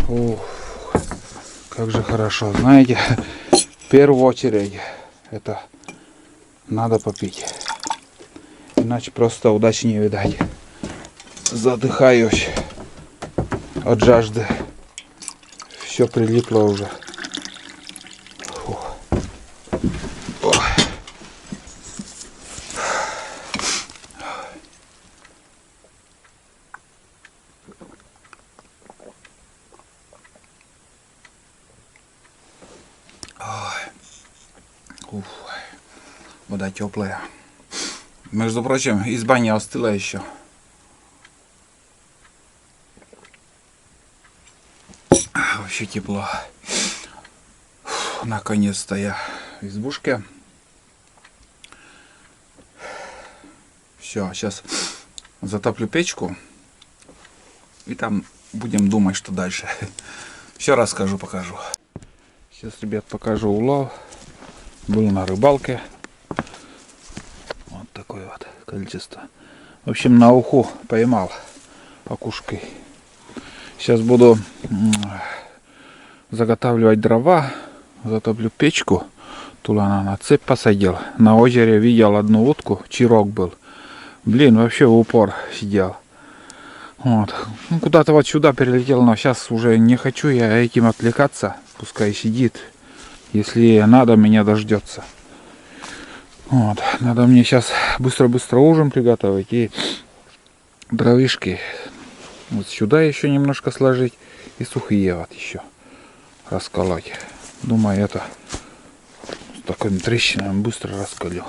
Ух, как же хорошо. Знаете, в первую очередь это надо попить. Иначе просто удачи не видать. Задыхаюсь от жажды. Все прилипло уже. Фух. Ох. Уф. Вода теплая. Между прочим, изба не остыла еще. Вообще тепло. Наконец-то я в избушке. Все, сейчас затоплю печку. И там будем думать, что дальше. Все расскажу, покажу. Сейчас, ребят, покажу улов. Был на рыбалке. Вот такое вот количество. В общем, на уху поймал окушкой. Сейчас буду заготавливать дрова. Затоплю печку. Туда на цепь посадил. На озере видел одну утку. Чирок был. Блин, вообще в упор сидел. Вот. Ну, куда-то вот сюда перелетел. Но сейчас уже не хочу я этим отвлекаться. Пускай сидит. Если надо, меня дождется. Вот. Надо мне сейчас быстро-быстро ужин приготовить. И дровишки вот сюда еще немножко сложить. И сухие вот еще расколоть. Думаю, это с такими трещинами быстро раскалю.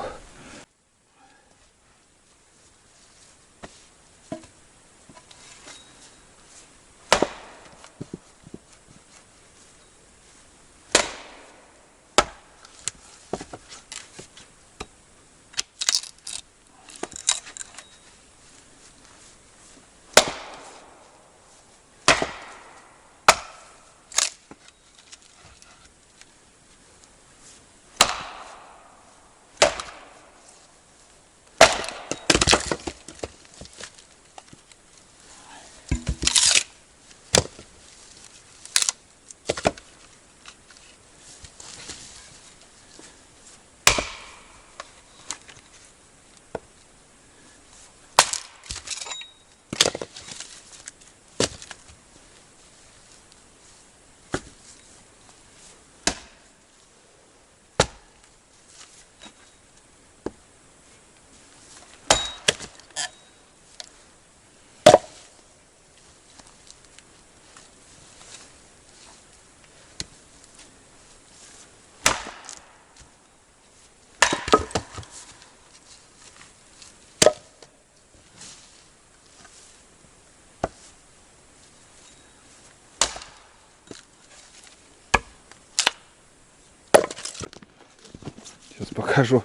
Сейчас покажу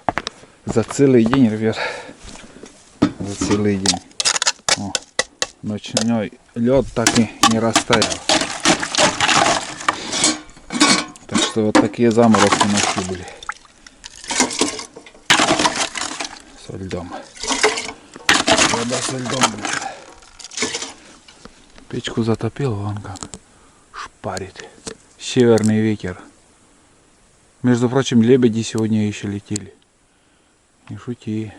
за целый день, ребят. За целый день. О, ночной лед так и не растаял. Так что вот такие заморозки ночью были. Со льдом. Вода со льдом будет. Печку затопил, вон как шпарит. Северный ветер. Между прочим, лебеди сегодня еще летели. Не шути.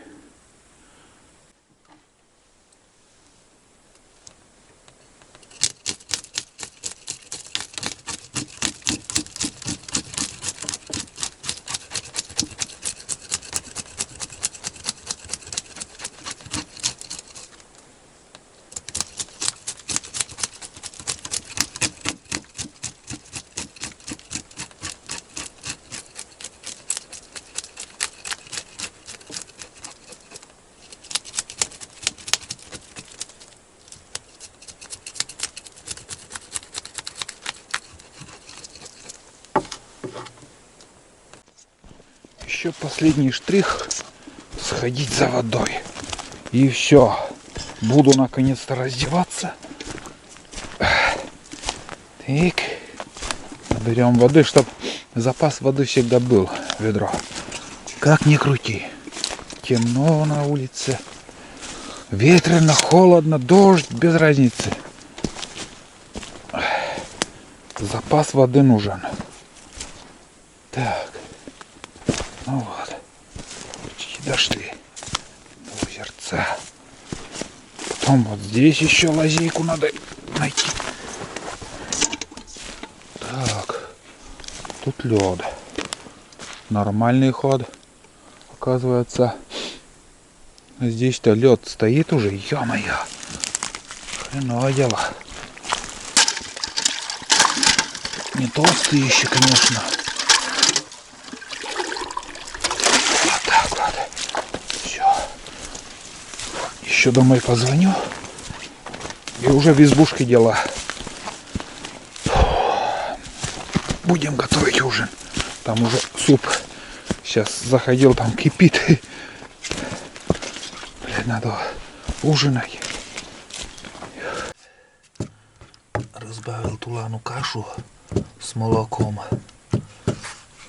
Еще последний штрих, сходить за водой. И все. Буду наконец-то раздеваться. Так. Берем воды, чтобы запас воды всегда был. Ведро. Как ни крути. Темно на улице. Ветрено, холодно, дождь, без разницы. запас воды нужен. Так. Ну вот. Почти дошли до озерца. Потом вот здесь еще лазейку надо найти. Так. Тут лед. Нормальный ход. Оказывается. Здесь-то лед стоит уже. Ё-моё. Хреново дело. Не толстый еще, конечно. Вот так вот. Все. Еще домой позвоню. И уже в избушке дела. Будем готовить ужин. Там уже суп. Сейчас заходил, там кипит. Блин, надо ужинать. Разбавил тулану кашу с молоком.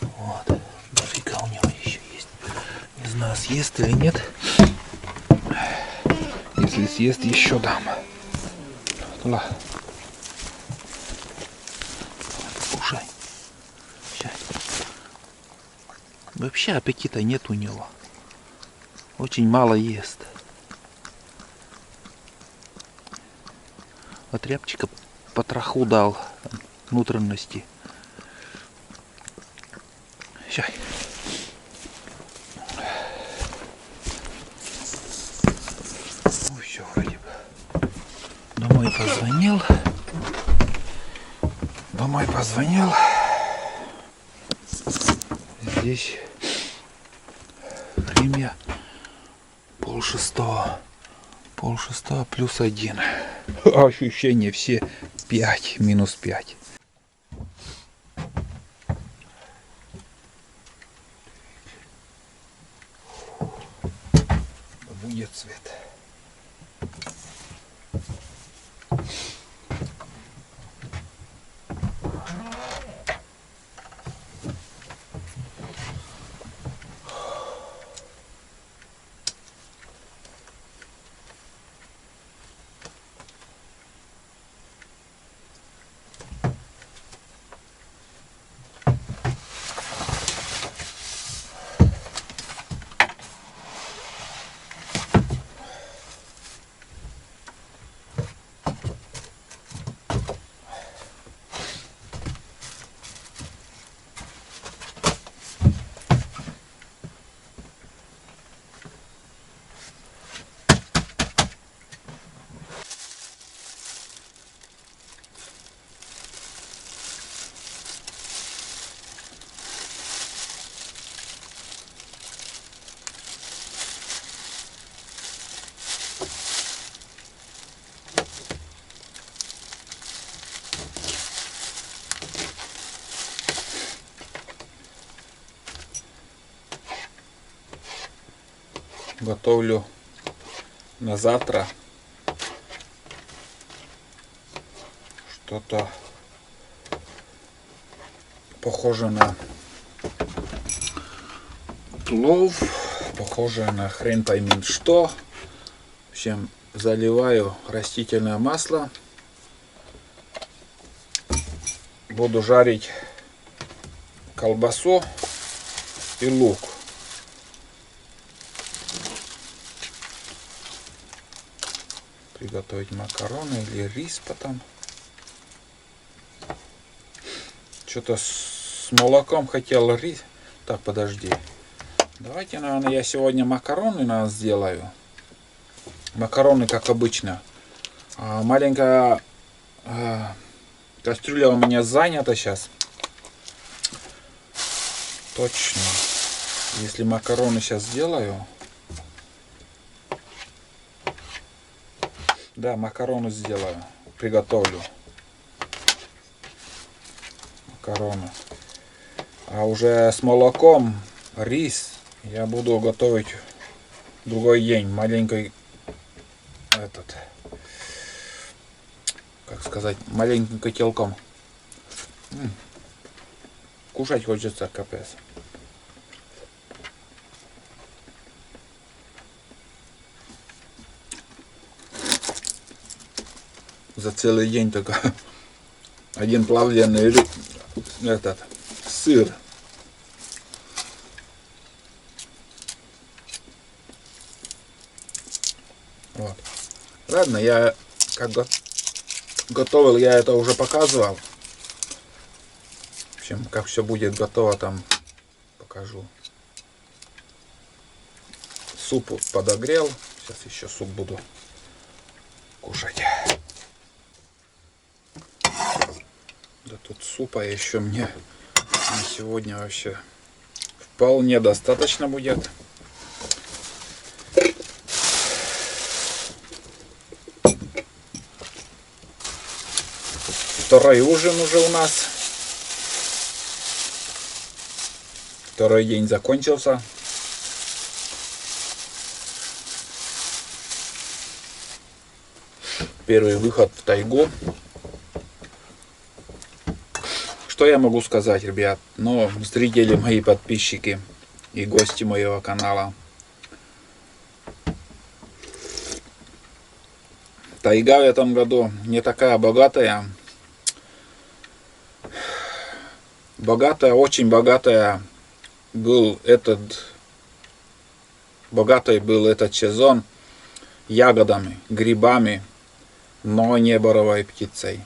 Вот. Дофига у него еще есть. Не знаю, съест или нет. Если съест, еще дам. Тула. Кушай. Сейчас. Вообще аппетита нет у него. Очень мало ест. От рябчика потроху дал внутренности. Сейчас. Ну все, вроде бы. Домой позвонил. Здесь время 5:30. 5:30 плюс 1. Ощущения все 5, минус 5. Будет цвет. Готовлю на завтра что-то похоже на плов, похоже на хрен пойми что. В общем, заливаю растительное масло. Буду жарить колбасу и лук. Приготовить макароны или рис потом. Что-то с молоком хотел рис. Так, подожди. Давайте, наверное, я сегодня макароны сделаю. Макароны, как обычно. Маленькая кастрюля у меня занята сейчас. Точно. Если макароны сейчас сделаю. Да, макароны сделаю. Приготовлю. Макароны. А уже с молоком, рис я буду готовить другой день. Маленький как сказать, маленьким котелком. Кушать хочется капец. За целый день только один плавленый этот сыр. Вот. Ладно, я как готовил, я это уже показывал. В общем, как все будет готово, там покажу. Суп подогрел. Сейчас еще суп буду кушать. Да тут супа еще мне на сегодня вообще вполне достаточно будет. Второй ужин уже у нас. Второй день закончился. Первый выход в тайгу. Что я могу сказать, ребят? Ну, зрители, мои подписчики и гости моего канала. Тайга в этом году не такая богатая. Очень богатая был этот сезон ягодами, грибами, но не боровой птицей.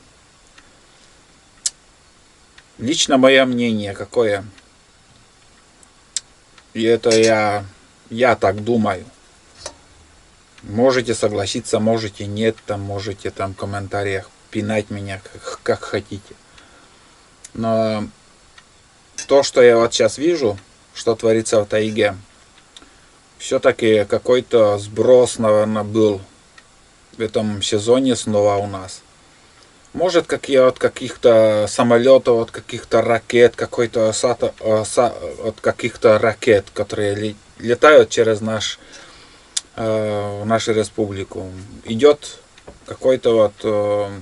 Лично мое мнение какое, и это я так думаю. Можете согласиться, можете нет, там можете там в комментариях пинать меня как хотите. Но то, что я вот сейчас вижу, что творится в тайге, все-таки какой-то сброс, наверное, был в этом сезоне снова у нас. Может, от каких-то самолетов, от каких-то ракет, от каких-то ракет, которые летают через нашу республику. Идет какой-то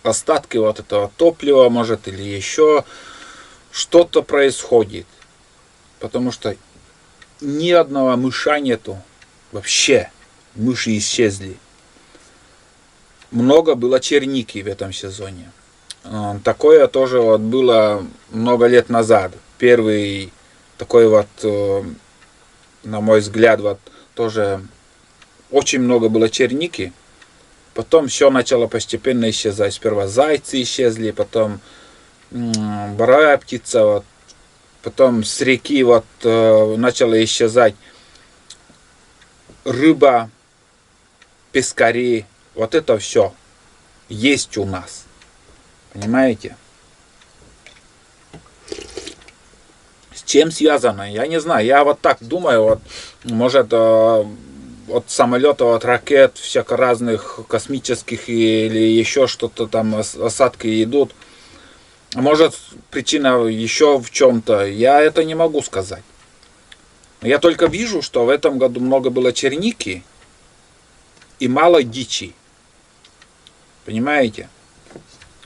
остатки вот этого топлива, может, или еще что-то происходит. Потому что ни одного мыша нету. Вообще мыши исчезли. Много было черники в этом сезоне. Такое тоже вот было много лет назад. Первый такой на мой взгляд, тоже очень много было черники. Потом все начало постепенно исчезать. Сперва зайцы исчезли, потом боровая птица, потом с реки начала исчезать рыба, пескари. Вот это все есть у нас. Понимаете? С чем связано? Я не знаю. Я вот так думаю. Может, от самолетов, от ракет, всяко разных космических или еще что-то там осадки идут. Может, причина еще в чем-то. Я это не могу сказать. Я только вижу, что в этом году много было черники и мало дичи. Понимаете?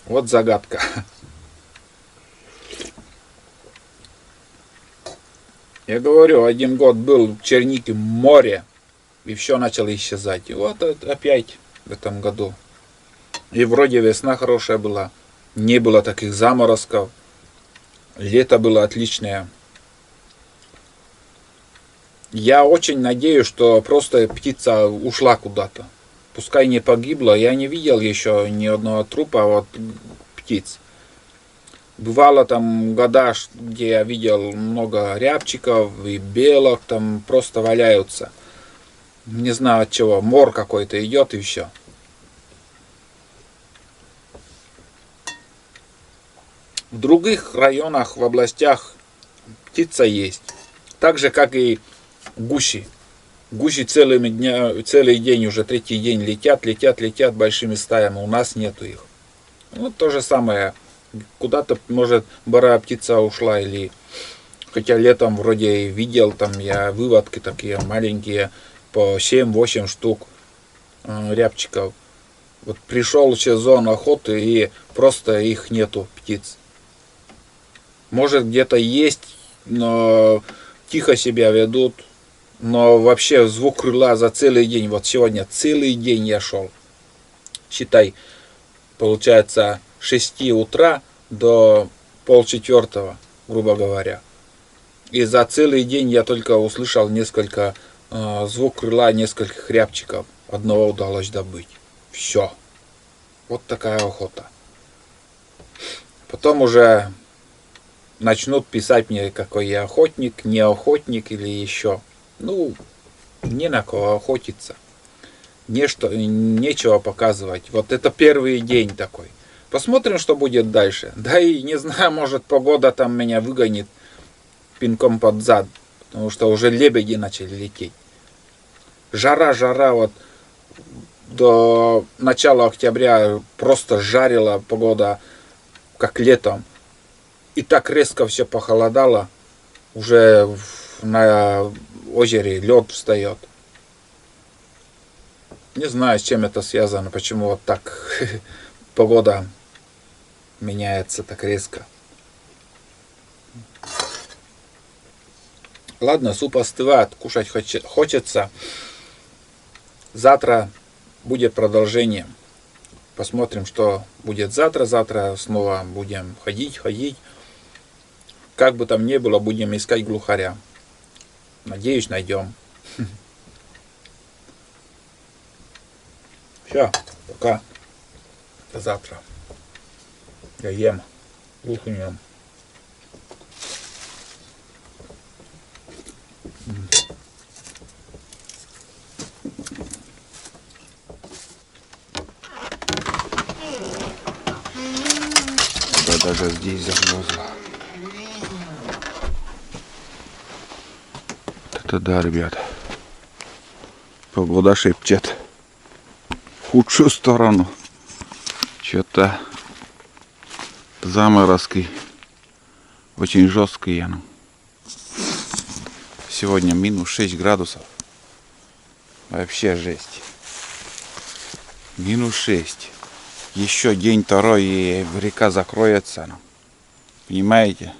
Вот загадка. Я говорю, один год был черники море, и все начало исчезать. И вот опять в этом году. И вроде весна хорошая была. Не было таких заморозков. Лето было отличное. Я очень надеюсь, что просто птица ушла куда-то. Пускай не погибла. Я не видел еще ни одного трупа птиц. Бывало там года, где я видел много рябчиков и белок, там просто валяются. Не знаю от чего. Мор какой-то идет и все. В других районах, в областях птица есть. Так же, как и гуси. Гуси целый день, уже третий день летят большими стаями. У нас нету их. Вот то же самое. Куда-то, может, боровая птица ушла. Хотя летом вроде видел, там я выводки такие маленькие, по 7-8 штук рябчиков. Вот пришел сезон охоты, и просто их нету, птиц. Может, где-то есть, но тихо себя ведут. Но вообще звук крыла за целый день. Вот сегодня целый день я шел. Считай, получается 6 утра до полчетвертого, грубо говоря. И за целый день я только услышал несколько звук крыла, несколько хряпчиков. Одного удалось добыть. Все. Вот такая охота. Потом уже начнут писать мне, какой я охотник, не охотник или еще. Ну, не на кого охотиться. Нечего показывать. Вот это первый день такой. Посмотрим, что будет дальше. Да и не знаю, может погода там меня выгонит пинком под зад. Потому что уже лебеди начали лететь. Жара, вот до начала октября просто жарила погода, как летом. И так резко все похолодало. Уже на озере лед встает. Не знаю, с чем это связано, почему вот так погода меняется так резко. Ладно, суп остывает, кушать хочется. Завтра будет продолжение. Посмотрим, что будет завтра. Завтра снова будем ходить. Как бы там ни было, будем искать глухаря. Надеюсь, найдем. Все, пока. До завтра. Я ем. Глухнем. Да даже здесь замерзло. Это да, ребят. Погода шепчет в худшую сторону. Что-то заморозки очень жесткие. Сегодня минус 6 градусов. Вообще жесть. Минус 6. Еще день второй и река закроется. Понимаете?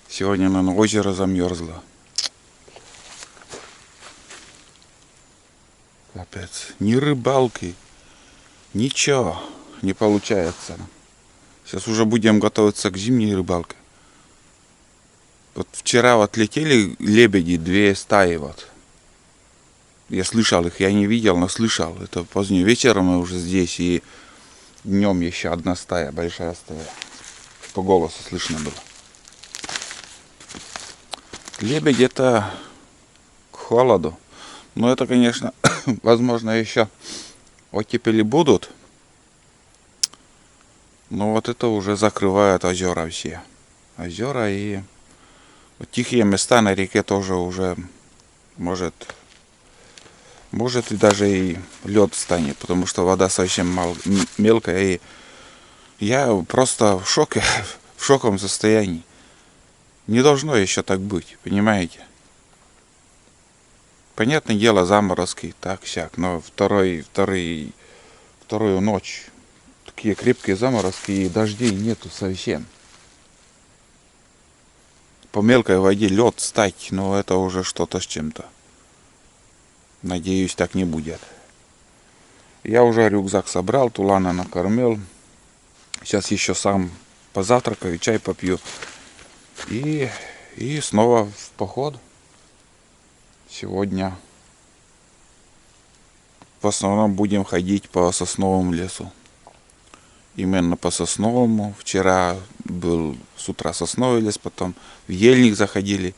Сегодня, наверное, озеро замерзло. Капец. Ни рыбалки, ничего не получается. Сейчас уже будем готовиться к зимней рыбалке. Вот вчера вот летели лебеди, 2 стаи вот. Я слышал их, я не видел, но слышал. Это позднее вечером мы уже здесь, и днем еще одна стая, большая стая. По голосу слышно было. Лебедь это к холоду. Но это, конечно, возможно, еще оттепели будут. Но вот это уже закрывает озера все. Озера и вот тихие места на реке тоже уже может и даже и лед станет, потому что вода совсем мелкая. И я просто в шоке, в шоковом состоянии. Не должно еще так быть, понимаете? Понятное дело, заморозки, так-сяк, но вторую ночь такие крепкие заморозки и дождей нету совсем. По мелкой воде лед стать, но это уже что-то с чем-то. Надеюсь, так не будет. Я уже рюкзак собрал, Тулана накормил. Сейчас еще сам позавтракаю, чай попью. И снова в поход. Сегодня в основном будем ходить по сосновому лесу. Именно по сосновому. Вчера был с утра сосновый лес, потом в ельник заходили.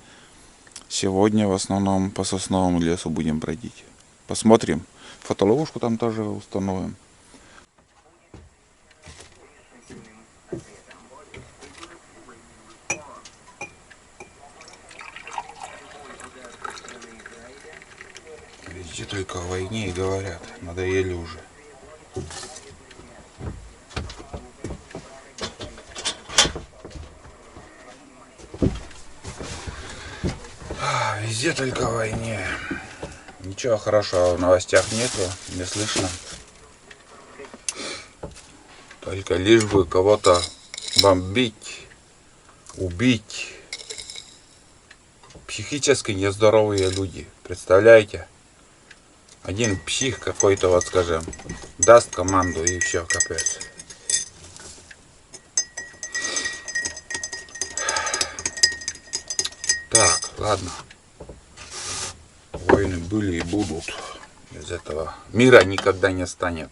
Сегодня в основном по сосновому лесу будем бродить. Посмотрим. Фотоловушку там тоже установим. Везде только о войне и говорят. Надоели уже. Везде только о войне. Ничего хорошего в новостях нету, не слышно. Только лишь бы кого-то бомбить, убить. Психически нездоровые люди. Представляете? Один псих какой-то, вот скажем, даст команду и все, капец. Так, ладно. Войны были и будут. Из этого мира никогда не станет.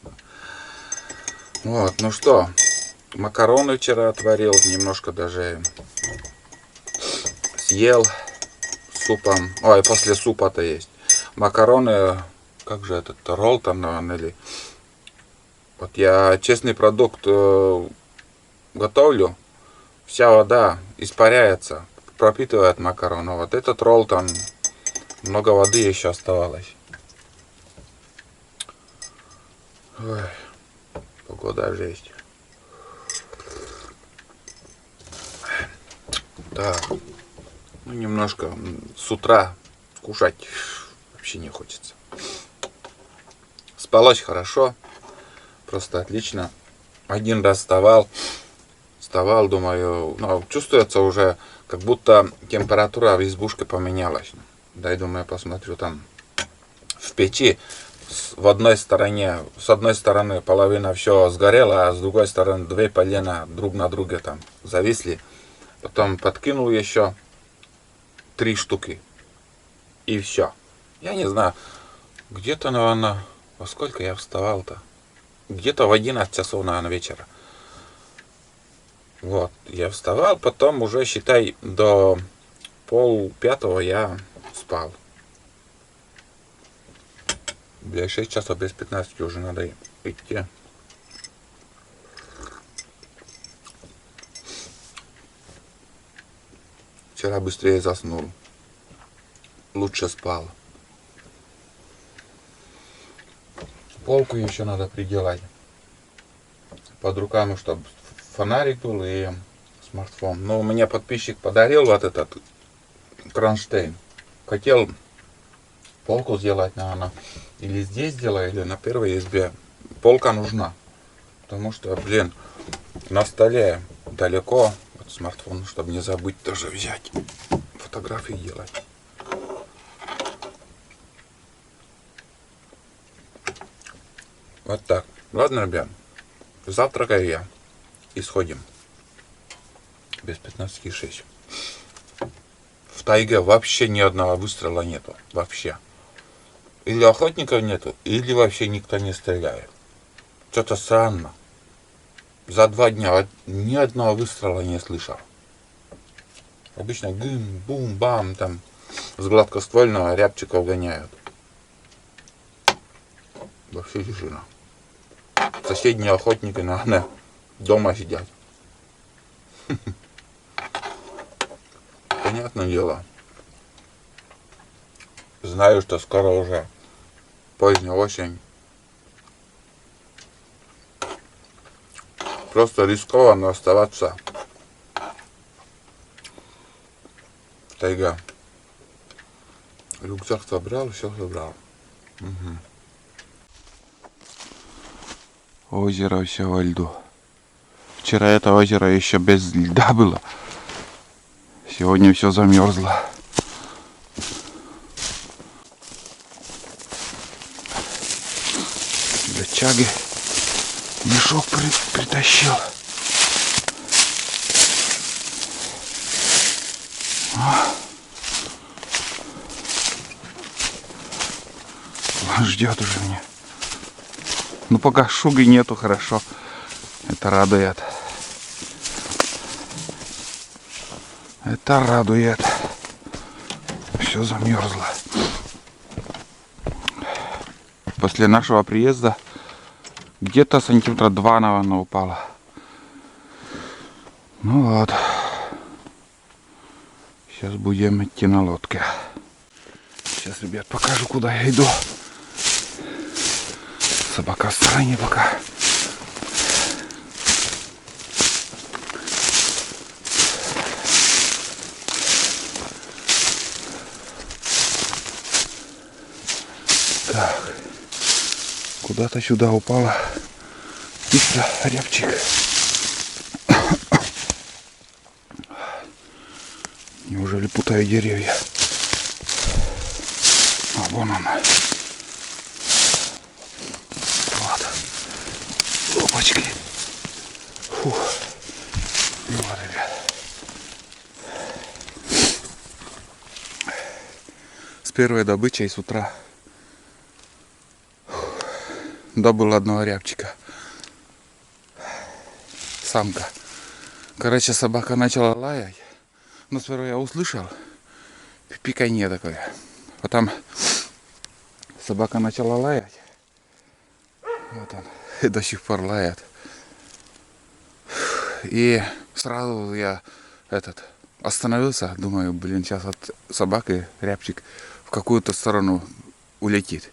Вот, ну что, макароны вчера отварил, немножко даже съел супом. Ой, после супа-то есть. Макароны, как же этот, Ролтон, наверное, или... Вот я честный продукт готовлю, вся вода испаряется, пропитывает макароны. Вот этот Ролтон, много воды еще оставалось. Ой, погода жесть. Так, ну немножко с утра кушать вообще не хочется. Спалось хорошо, просто отлично. Один раз вставал, думаю, ну, чувствуется уже, как будто температура в избушке поменялась. Дай, думаю, посмотрю там в печи. С одной стороны половина все сгорела, а с другой стороны две полена друг на друге там зависли. Потом подкинул еще 3 штуки. И все. Я не знаю, где-то, наверное, во сколько я вставал-то? Где-то в 11 часов, наверное, вечера. Вот, я вставал, потом уже, считай, до 4:30 я спал. Бля, 6 часов без 15 уже надо идти. Вчера быстрее заснул. Лучше спал. Полку еще надо приделать. Под руками, чтобы фонарик был и смартфон. Но мне подписчик подарил вот этот кронштейн. Хотел полку сделать, наверное, или здесь сделаю, или на первой избе. Полка нужна. Потому что, блин, на столе далеко от смартфона, чтобы не забыть тоже взять. Фотографии делать. Вот так. Ладно, ребят. Завтракаю я. И сходим. Без 15:06. В тайге вообще ни одного выстрела нету. Вообще. Или охотников нету, или вообще никто не стреляет. Что-то странно. За 2 дня ни одного выстрела не слышал. Обычно гым, бум, бам, там с гладкоствольного рябчиков гоняют. Вообще тишина. Соседние охотники, наверное, дома сидят. Понятное дело. Знаю, что скоро уже поздняя осень. Просто рискованно оставаться в тайге. Рюкзак собрал, все собрал. Угу. Озеро все во льду. Вчера это озеро еще без льда было. Сегодня все замерзло. Для чаги мешок притащил. Ждет уже меня. Ну пока шуги нету, хорошо. Это радует. Это радует. Все замерзло. После нашего приезда где-то сантиметра 2, наверное, упало. Ну вот. Сейчас будем идти на лодке. Сейчас, ребят, покажу, куда я иду. Собака в стороне пока. Так. Куда-то сюда упала птица, рябчик. Неужели путаю деревья? А вон она. первой добычей с утра. Добыл одного рябчика. Самка. Короче, собака начала лаять. Но сперва я услышал пиканье такое. Потом собака начала лаять. Вот он. И до сих пор лает. И сразу я остановился. Думаю, блин, сейчас от собаки рябчик в какую-то сторону улетит.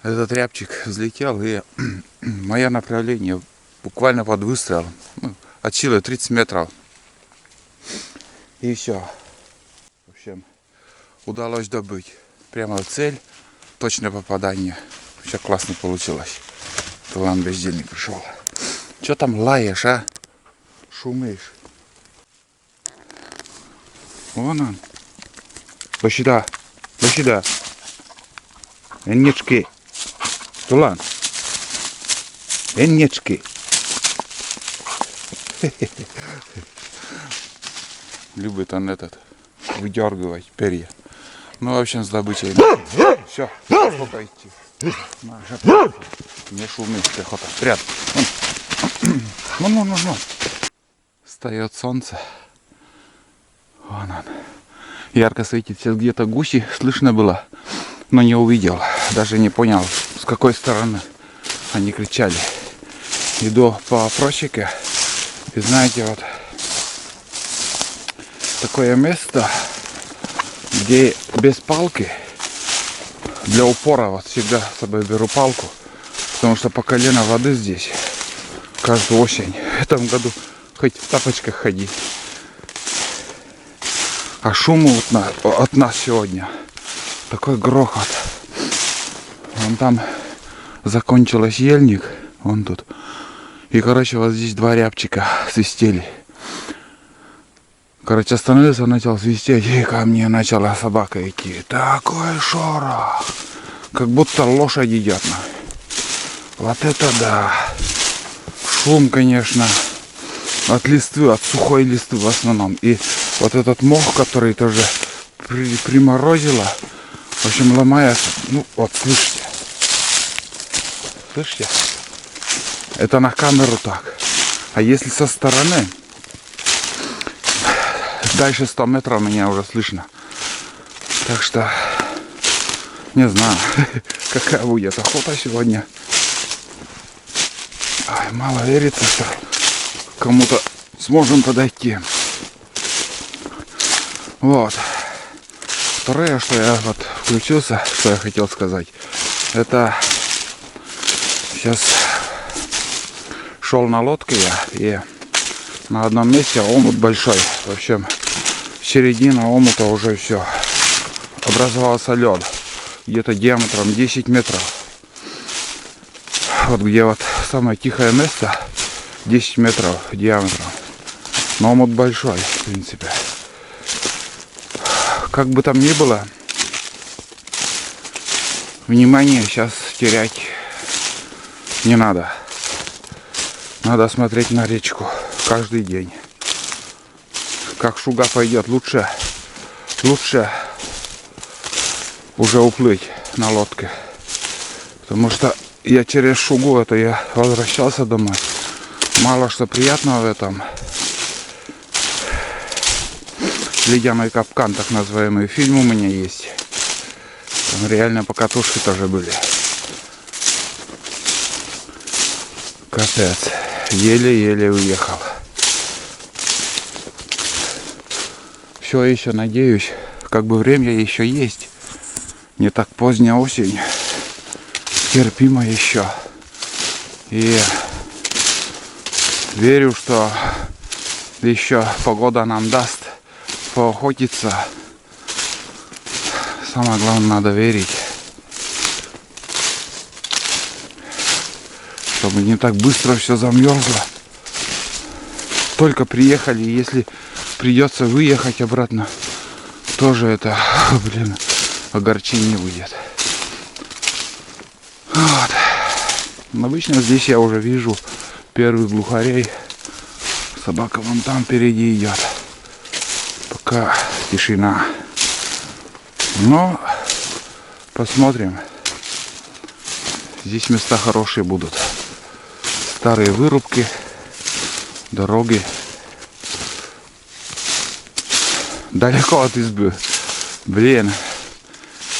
Этот рябчик взлетел, и мое направление буквально под выстрелом. От силы 30 метров. И все. В общем, удалось добыть. Прямо в цель. Точное попадание. Все классно получилось. Тулан бездельник пришел. Че там лаешь, а? Шумишь. Вон он. Башида. Башида. Эннички. Тулан. Эннички. Любит он выдергивать перья. Ну, в общем, с добычей. Все, сколько идти. Не шуми, пехота. Вперед. Вон. Встает солнце. Вон он. Ярко светит. Сейчас где-то гуси слышно было, но не увидел. Даже не понял, с какой стороны они кричали. Иду по просеке. И знаете, вот такое место, где без палки, для упора вот всегда с собой беру палку, потому что по колено воды здесь каждую осень. В этом году хоть в тапочках ходи. А шуму от нас сегодня такой грохот. Вон там закончилась ельник, вон тут. И, короче, вот здесь два рябчика свистели. Короче, остановился, начал свистеть, и ко мне начала собака идти. Такой шорох, как будто лошадь идет. Вот это да. Шум, конечно, от листвы, от сухой листвы в основном. И вот этот мох, который тоже приморозило, в общем, ломается. Ну, вот, слышите? Слышите? Это на камеру так. А если со стороны, дальше 100 метров меня уже слышно. Так что, не знаю, какая будет охота сегодня. Ай, мало верится, что кому-то сможем подойти. Вот. Второе, что я вот включился, что я хотел сказать, это сейчас шел на лодке я, и на одном месте омут большой. В общем, середина омута уже все. Образовался лед. Где-то диаметром 10 метров. Вот где вот самое тихое место, 10 метров диаметром. Но омут большой, в принципе. Как бы там ни было, внимание сейчас терять не надо. Надо смотреть на речку каждый день. Как шуга пойдет, лучше уже уплыть на лодке. Потому что я через шугу я возвращался домой. Мало что приятного в этом. Ледяной капкан, так называемый фильм у меня есть. Там реально покатушки тоже были. Капец. Еле-еле уехал. Все еще надеюсь, как бы время еще есть. Не так поздняя осень. Терпимо еще. И верю, что еще погода нам даст поохотиться. Самое главное, надо верить. Чтобы не так быстро все замерзло. Только приехали, если придется выехать обратно, тоже это, блин, огорчение будет. Вот. Обычно здесь я уже вижу первых глухарей. Собака вон там впереди идет. Пока тишина. Но Посмотрим. Здесь места хорошие будут. Старые вырубки, дороги. Далеко от избы. Блин.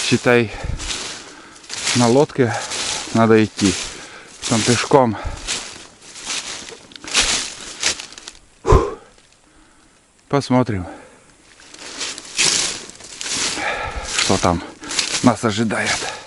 Считай, на лодке надо идти. Там пешком. Посмотрим, что там нас ожидает.